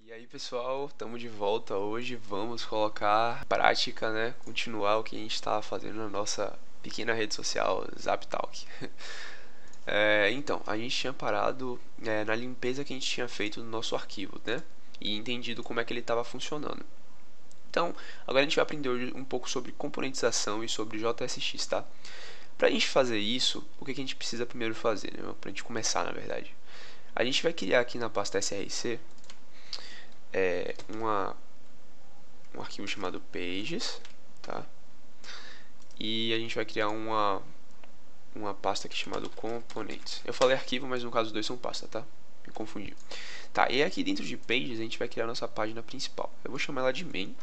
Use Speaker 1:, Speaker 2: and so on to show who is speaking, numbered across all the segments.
Speaker 1: E aí pessoal, estamos de volta hoje, vamos colocar em prática, né, continuar o que a gente estava fazendo na nossa pequena rede social, ZapTalk. Então, a gente tinha parado na limpeza que a gente tinha feito no nosso arquivo, né, e entendido como é que ele estava funcionando. Então, agora a gente vai aprender hoje um pouco sobre componentização e sobre JSX, tá? Para a gente fazer isso, o que a gente precisa primeiro fazer, né, para a gente começar na verdade? A gente vai criar aqui na pasta src um arquivo chamado pages, tá? E a gente vai criar uma pasta aqui chamada components. Eu falei arquivo, mas no caso os dois são pasta, tá? Me confundi. Tá, e aqui dentro de pages a gente vai criar a nossa página principal. Eu vou chamar ela de main.js.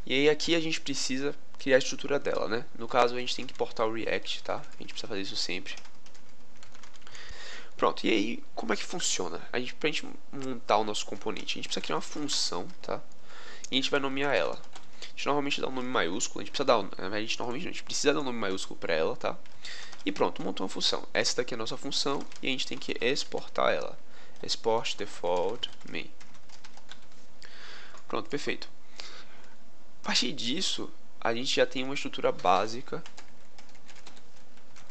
Speaker 1: E aí aqui a gente precisa criar a estrutura dela, né? No caso a gente tem que importar o React, tá? A gente precisa fazer isso sempre. Pronto, e aí como é que funciona? Pra gente montar o nosso componente, a gente precisa criar uma função, tá? E a gente vai nomear ela. A gente normalmente dá um nome maiúsculo, a gente precisa dar um nome maiúsculo para ela, tá? E pronto, montou uma função. Essa daqui é a nossa função e a gente tem que exportar ela. Export default main. Pronto, perfeito. A partir disso, a gente já tem uma estrutura básica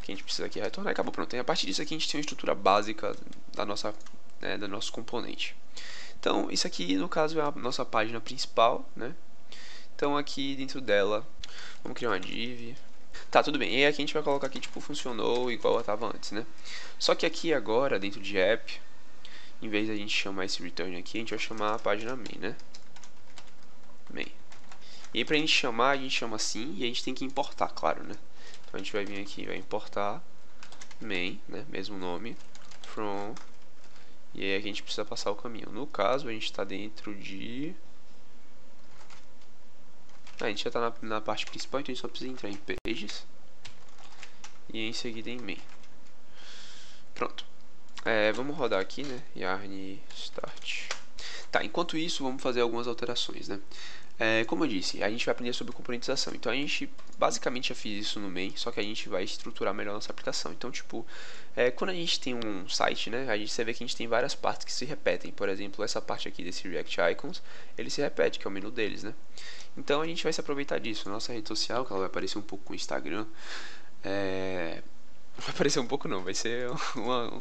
Speaker 1: que a gente precisa aqui retornar e acabou. Pronto, e a partir disso aqui a gente tem uma estrutura básica da nossa, do nosso componente. Então, isso aqui no caso é a nossa página principal, né? Então aqui dentro dela, vamos criar uma div. Tá, tudo bem. E aqui a gente vai colocar aqui tipo funcionou igual estava antes, né? Só que aqui agora, dentro de app, em vez de a gente chamar esse return aqui, a gente vai chamar a página main, né? Main. E aí pra gente chamar, a gente chama assim e a gente tem que importar, claro, né? Então a gente vai vir aqui e vai importar main, né? Mesmo nome, from, e aí a gente precisa passar o caminho. No caso, a gente está dentro de... a gente já está na parte principal, então a gente só precisa entrar em pages e em seguida em main. Pronto. Vamos rodar aqui, né? Yarn start. Tá, enquanto isso, vamos fazer algumas alterações, né? Como eu disse, a gente vai aprender sobre componentização. Então a gente basicamente já fez isso no main, só que a gente vai estruturar melhor nossa aplicação. Então, tipo, quando a gente tem um site, né, você vê que a gente tem várias partes que se repetem. Por exemplo, essa parte aqui desse React Icons, ele se repete, que é o menu deles, né? Então a gente vai se aproveitar disso. Nossa rede social, que ela vai aparecer um pouco com o Instagram, não vai aparecer um pouco não, vai ser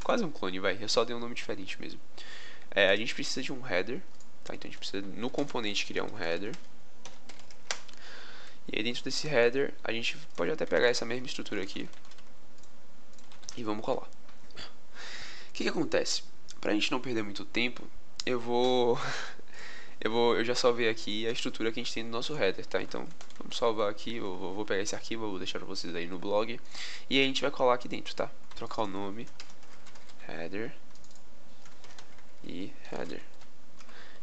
Speaker 1: quase um clone, vai. Eu só dei um nome diferente mesmo. A gente precisa de um header, tá? Então a gente precisa no componente criar um header. E aí dentro desse header a gente pode até pegar essa mesma estrutura aqui e vamos colar. O que acontece? Pra gente não perder muito tempo, eu já salvei aqui a estrutura que a gente tem no nosso header, tá? Então vamos salvar aqui, eu vou pegar esse arquivo, eu vou deixar pra vocês aí no blog. E aí a gente vai colar aqui dentro, tá? Trocar o nome, header e header.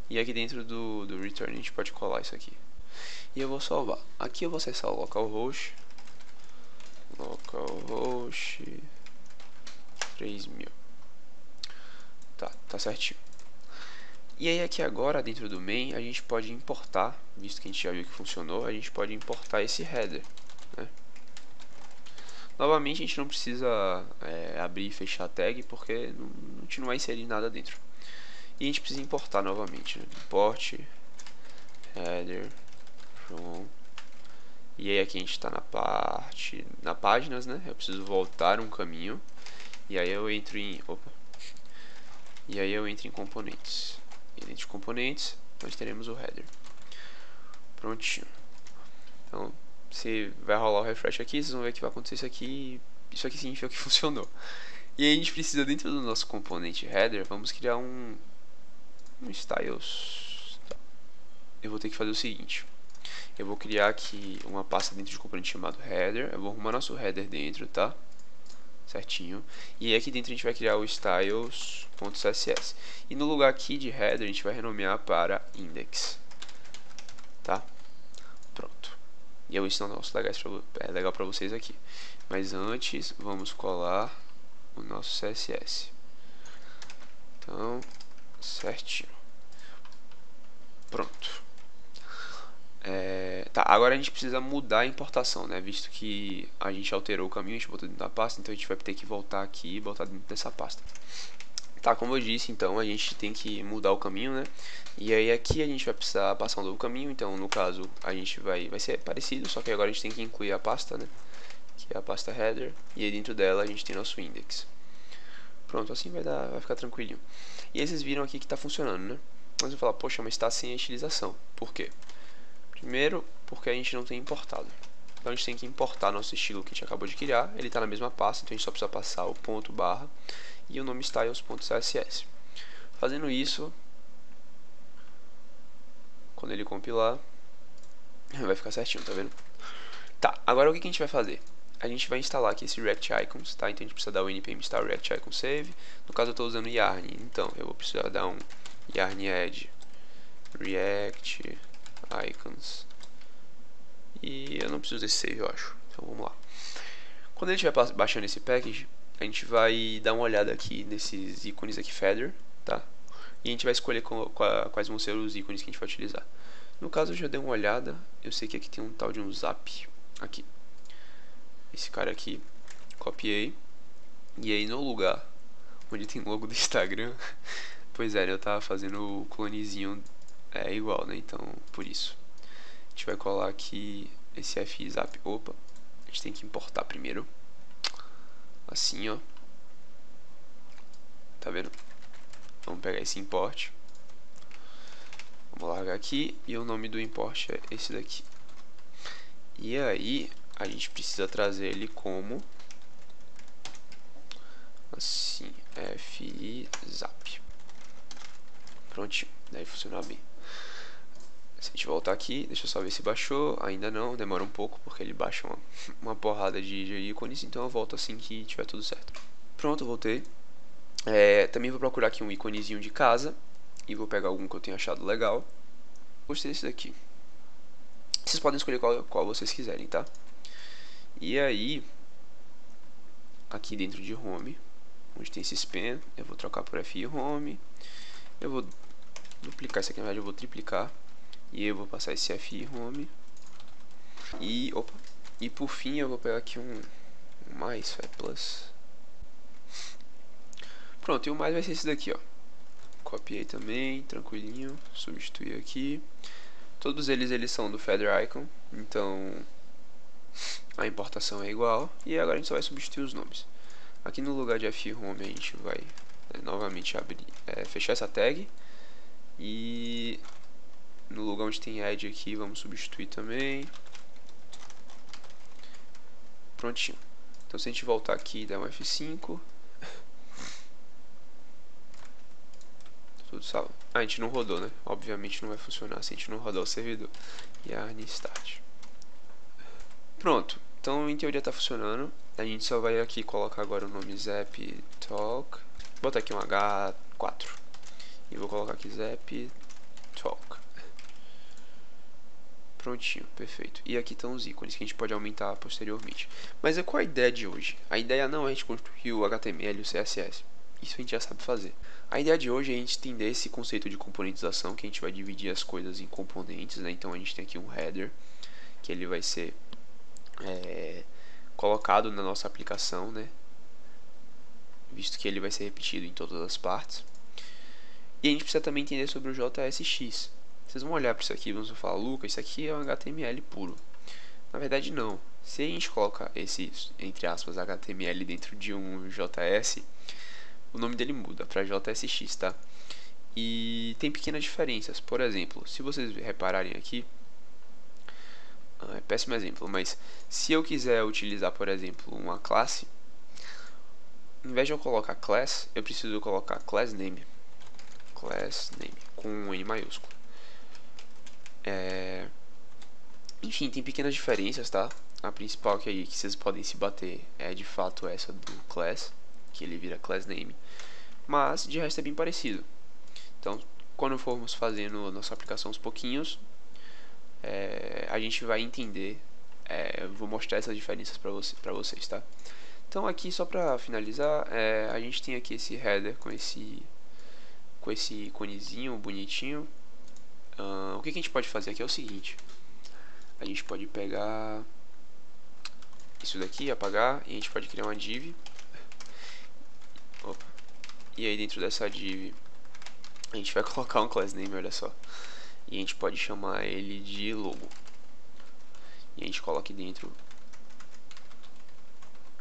Speaker 1: E aqui dentro do return a gente pode colar isso aqui. E eu vou salvar. Aqui eu vou acessar o localhost 3000. Tá certinho. E aí aqui agora dentro do main a gente pode importar, visto que a gente já viu que funcionou, a gente pode importar esse header, né? Novamente a gente não precisa abrir e fechar a tag porque a gente não vai inserir nada dentro. E a gente precisa importar novamente, né? Import header from. E aí aqui a gente está na páginas, né? Eu preciso voltar um caminho. E aí eu entro em componentes. E dentro de componentes nós teremos o header. Prontinho. Então, se vai rolar o refresh aqui, vocês vão ver que vai acontecer isso aqui. Isso aqui significa que funcionou. E aí a gente precisa dentro do nosso componente header, vamos criar um styles. Tá. Eu vou ter que fazer o seguinte. Eu vou criar aqui uma pasta dentro de um componente chamado header. Eu vou arrumar nosso header dentro, tá? Certinho. E aí aqui dentro a gente vai criar o styles.css. E no lugar aqui de header a gente vai renomear para index. Tá? Pronto. E eu vou ensinar um negócio legal para vocês aqui. Mas antes vamos colar o nosso CSS. Então, certinho. Pronto. Tá, agora a gente precisa mudar a importação, né? Visto que a gente alterou o caminho, a gente botou dentro da pasta, então a gente vai ter que voltar aqui e botar dentro dessa pasta. Tá, como eu disse, então a gente tem que mudar o caminho, né? E aí aqui a gente vai precisar passar um novo caminho, então no caso a gente vai ser parecido, só que agora a gente tem que incluir a pasta, né? Que é a pasta header, e aí dentro dela a gente tem nosso index. Pronto, assim vai ficar tranquilinho. E aí vocês viram aqui que está funcionando, né? Mas eu vou falar, poxa, mas está sem a estilização. Por quê? Primeiro, porque a gente não tem importado. Então a gente tem que importar nosso estilo que a gente acabou de criar. Ele está na mesma pasta, então a gente só precisa passar o ponto barra e o nome styles.css. Fazendo isso, quando ele compilar, vai ficar certinho, tá vendo? Tá, agora o que a gente vai fazer? A gente vai instalar aqui esse React Icons, tá? Então a gente precisa dar o npm install React Icon Save. No caso eu estou usando Yarn, então eu vou precisar dar um Yarn add React Icons. E eu não preciso desse save, eu acho. Então vamos lá. Quando ele estiver baixando esse package, a gente vai dar uma olhada aqui nesses ícones aqui, Feather, tá? E a gente vai escolher quais vão ser os ícones que a gente vai utilizar. No caso eu já dei uma olhada, eu sei que aqui tem um tal de um zap, aqui. Esse cara aqui, copiei. E aí no lugar onde tem logo do Instagram, pois é, eu tava fazendo o clonezinho igual, né? Então, por isso. A gente vai colar aqui esse fzap. Opa, a gente tem que importar primeiro. Assim, ó. Tá vendo? Vamos pegar esse import. Vamos largar aqui. E o nome do import é esse daqui. E aí, a gente precisa trazer ele como assim, fzap. Prontinho, deve funcionar bem. Se a gente voltar aqui, deixa eu só ver se baixou. Ainda não, demora um pouco porque ele baixa uma porrada de ícones. Então eu volto assim que tiver tudo certo. Pronto, voltei. Também vou procurar aqui um íconezinho de casa. E vou pegar algum que eu tenha achado legal. Gostei desse daqui. Vocês podem escolher qual vocês quiserem, tá? E aí, aqui dentro de home, onde tem esse span, eu vou trocar por fi home. Eu vou duplicar isso aqui, na verdade eu vou triplicar. E eu vou passar esse fi home. E por fim eu vou pegar aqui um mais plus. Pronto, e o mais vai ser esse daqui, ó. Copiei também, tranquilinho, substituir aqui. Todos eles são do Feather Icon, então a importação é igual. E agora a gente só vai substituir os nomes. Aqui no lugar de fi home a gente vai novamente abrir, fechar essa tag. E no lugar onde tem add aqui, vamos substituir também. Prontinho. Então se a gente voltar aqui e der um F5, tudo salvo. A gente não rodou, né? Obviamente não vai funcionar se a gente não rodar o servidor. Yarn start. Pronto. Então em teoria tá funcionando. A gente só vai aqui colocar agora o nome Zap Talk. Vou botar aqui um H4. E vou colocar aqui Zap Talk. Prontinho, perfeito. E aqui estão os ícones que a gente pode aumentar posteriormente. Mas qual a ideia de hoje? A ideia não é a gente construir o HTML e o CSS. Isso a gente já sabe fazer. A ideia de hoje é a gente entender esse conceito de componentização, que a gente vai dividir as coisas em componentes, né? Então a gente tem aqui um header, que ele vai ser colocado na nossa aplicação, né? Visto que ele vai ser repetido em todas as partes. E a gente precisa também entender sobre o JSX. Vocês vão olhar para isso aqui e vão falar, Lucas, isso aqui é um HTML puro. Na verdade não. Se a gente coloca esse, entre aspas, HTML dentro de um JS, o nome dele muda para JSX, tá? E tem pequenas diferenças. Por exemplo, se vocês repararem aqui, é péssimo exemplo, mas se eu quiser utilizar, por exemplo, uma classe, em vez de eu colocar class, eu preciso colocar class name com um N maiúsculo. Enfim, tem pequenas diferenças, tá? A principal que vocês podem se bater é de fato essa do class, que ele vira class name, mas de resto é bem parecido. Então, quando formos fazendo a nossa aplicação aos pouquinhos, a gente vai entender. Eu vou mostrar essas diferenças para vocês, tá? Então aqui, só para finalizar, a gente tem aqui esse header com esse iconezinho bonitinho. O que a gente pode fazer aqui é o seguinte: a gente pode pegar isso daqui, apagar, e a gente pode criar uma div. E aí dentro dessa div a gente vai colocar um class name, olha só. E a gente pode chamar ele de logo. E a gente coloca aqui dentro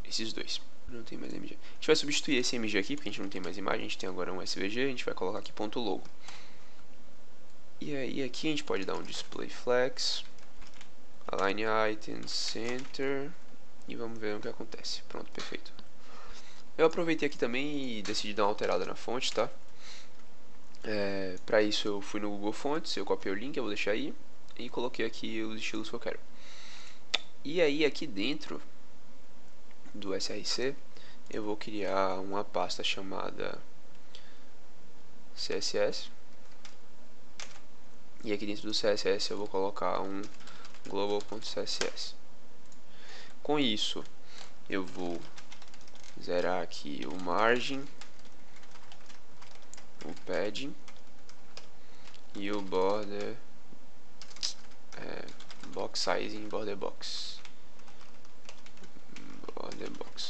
Speaker 1: esses dois. Não tem mais MG. A gente vai substituir esse MG aqui, porque a gente não tem mais imagem, a gente tem agora um SVG, a gente vai colocar aqui ponto .logo. E aí aqui a gente pode dar um display flex, align items, center, e vamos ver o que acontece. Pronto, perfeito. Eu aproveitei aqui também e decidi dar uma alterada na fonte, tá? Para isso eu fui no Google Fonts, eu copiei o link, eu vou deixar aí, e coloquei aqui os estilos que eu quero. E aí aqui dentro do src eu vou criar uma pasta chamada css, e aqui dentro do css eu vou colocar um global.css. Com isso eu vou zerar aqui o margin, o padding e o border, box sizing, border box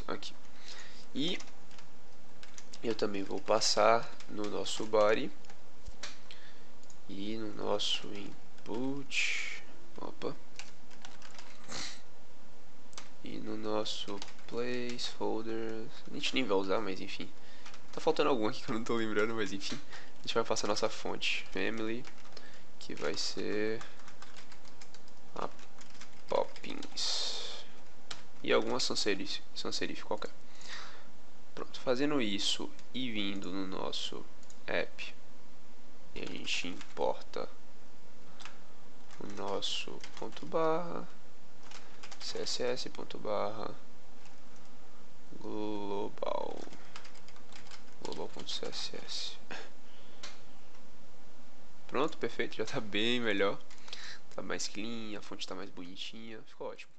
Speaker 1: aqui. E eu também vou passar no nosso body e no nosso input, e no nosso placeholder, a gente nem vai usar, mas enfim, tá faltando algum aqui que eu não tô lembrando, mas enfim, a gente vai passar a nossa fonte family, que vai ser a Poppins e alguma sans serif qualquer. Pronto, fazendo isso e vindo no nosso app, e a gente importa o nosso ponto barra css ponto barra global.css. Pronto, perfeito, já tá bem melhor, tá mais clean, a fonte tá mais bonitinha, ficou ótimo.